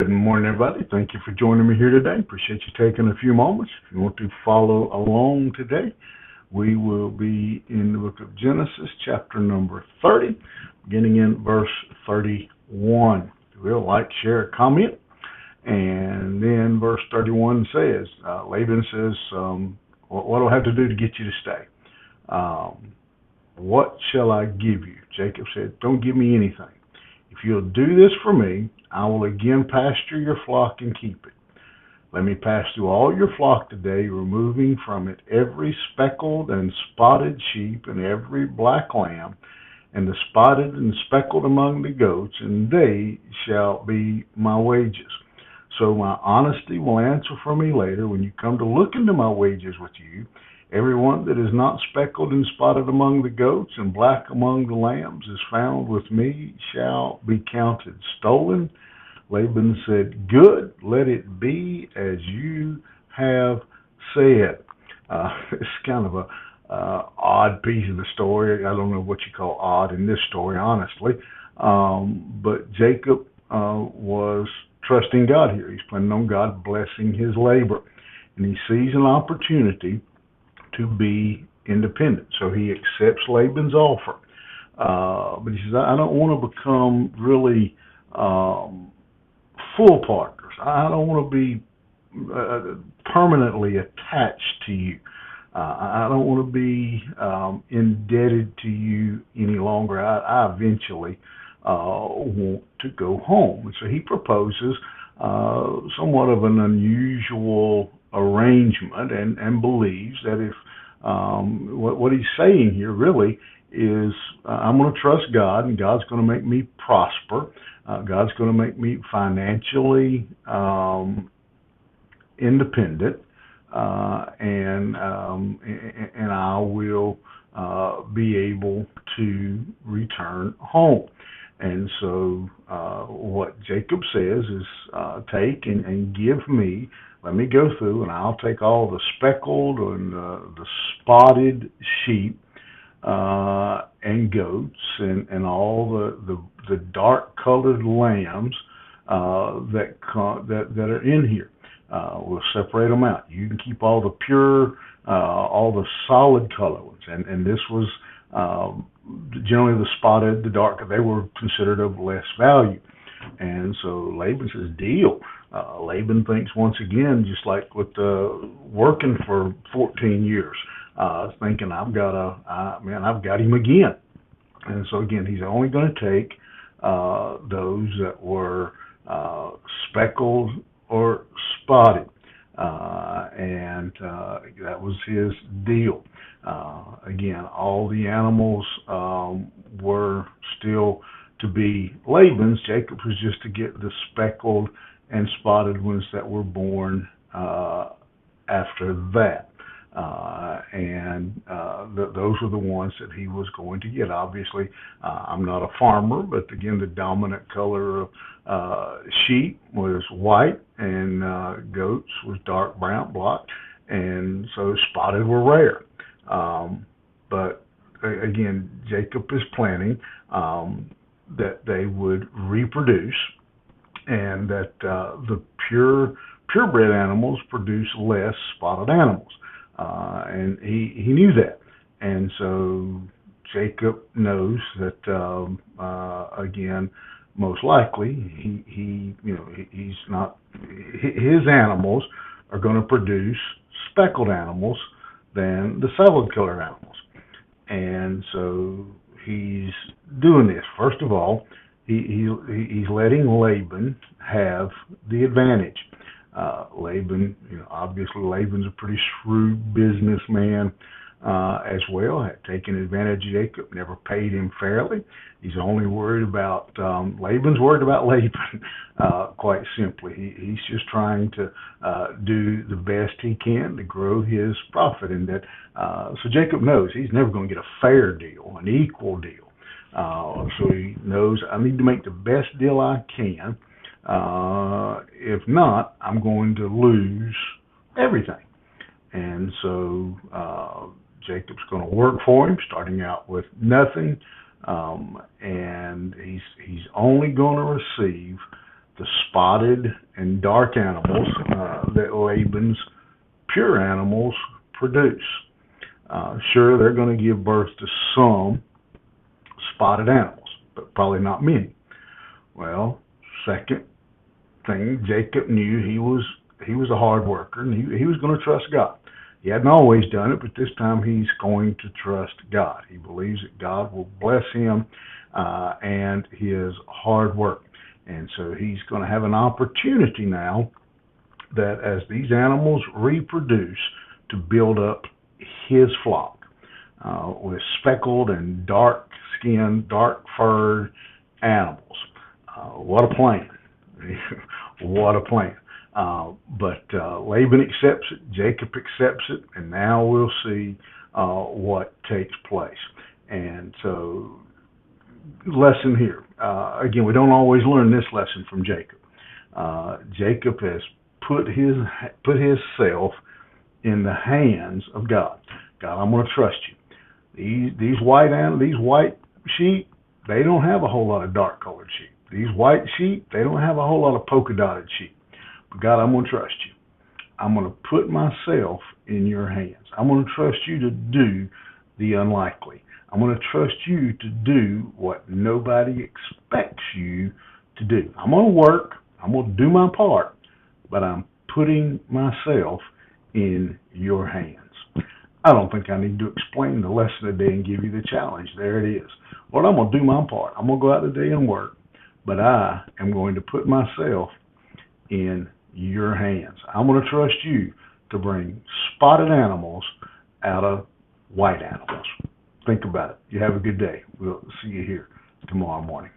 Good morning, everybody. Thank you for joining me here today. Appreciate you taking a few moments. If you want to follow along today, we will be in the book of Genesis, chapter number 30, beginning in verse 31. We'll like, share, comment. And then verse 31 says, Laban says, what do I have to do to get you to stay? What shall I give you? Jacob said, don't give me anything. If you'll do this for me, I will again pasture your flock and keep it. Let me pass through all your flock today, removing from it every speckled and spotted sheep and every black lamb, and the spotted and speckled among the goats, and they shall be my wages. So my honesty will answer for me later when you come to look into my wages with you. Everyone that is not speckled and spotted among the goats and black among the lambs is found with me shall be counted stolen. Laban said, good, let it be as you have said. It's kind of a odd piece of the story. I don't know what you call odd in this story, honestly. But Jacob was trusting God here. He's planning on God blessing his labor. And he sees an opportunity to be independent. So he accepts Laban's offer. But he says, I don't want to become really full partners. I don't want to be permanently attached to you. I don't want to be indebted to you any longer. I eventually want to go home. And so he proposes somewhat of an unusual arrangement and believes that if what he's saying here really is I'm going to trust God, and God's going to make me prosper. God's going to make me financially independent, and I will be able to return home. And so what Jacob says is take and give me, let me go through, and I'll take all the speckled and the spotted sheep and goats and all the dark colored lambs that are in here. We'll separate them out. You can keep all the pure, all the solid color ones, and this was generally the spotted, the dark. They were considered of less value, and so Laban says, "Deal." Laban thinks once again, just like with working for 14 years. Thinking I've got him again. And so again, he's only going to take those that were speckled or spotted. And that was his deal. Again, all the animals were still to be Laban's. Jacob was just to get the speckled and spotted ones that were born after that. Those were the ones that he was going to get. Obviously, I'm not a farmer, but again, the dominant color of sheep was white, and goats was dark brown, black, and so spotted were rare. But again, Jacob is planning that they would reproduce, and that the purebred animals produce less spotted animals. And he knew that, and so Jacob knows that again, most likely he's not, his animals are going to produce speckled animals than the solid colored animals, and so he's doing this. First of all, he's letting Laban have the advantage. Laban, obviously Laban's a pretty shrewd businessman as well. Had taken advantage of Jacob, never paid him fairly. He's only worried about Laban's worried about Laban. Quite simply, he's just trying to do the best he can to grow his profit, and that so Jacob knows he's never going to get a fair deal, an equal deal. So he knows I need to make the best deal I can. If not, I'm going to lose everything. And so Jacob's going to work for him, starting out with nothing, and he's only going to receive the spotted and dark animals that Laban's pure animals produce. Sure, they're going to give birth to some spotted animals, but probably not many. Well, second thing, Jacob knew he was a hard worker, and he was going to trust God. He hadn't always done it, but this time he's going to trust God. He believes that God will bless him and his hard work. And so he's going to have an opportunity now that as these animals reproduce to build up his flock with speckled and dark-skinned, dark-furred animals. What a plan. What a plan. But Laban accepts it, Jacob accepts it, and now we'll see what takes place. And so, lesson here. Again, we don't always learn this lesson from Jacob. Jacob has put himself in the hands of God. God, I'm going to trust you. These white sheep, they don't have a whole lot of dark colored sheep. These white sheep, they don't have a whole lot of polka dotted sheep. But God, I'm going to trust you. I'm going to put myself in your hands. I'm going to trust you to do the unlikely. I'm going to trust you to do what nobody expects you to do. I'm going to work. I'm going to do my part, but I'm putting myself in your hands. I don't think I need to explain the lesson today and give you the challenge. There it is. Lord, I'm going to do my part. I'm going to go out today and work, but I am going to put myself in your hands. I'm going to trust you to bring spotted animals out of white animals. Think about it. You have a good day. We'll see you here tomorrow morning.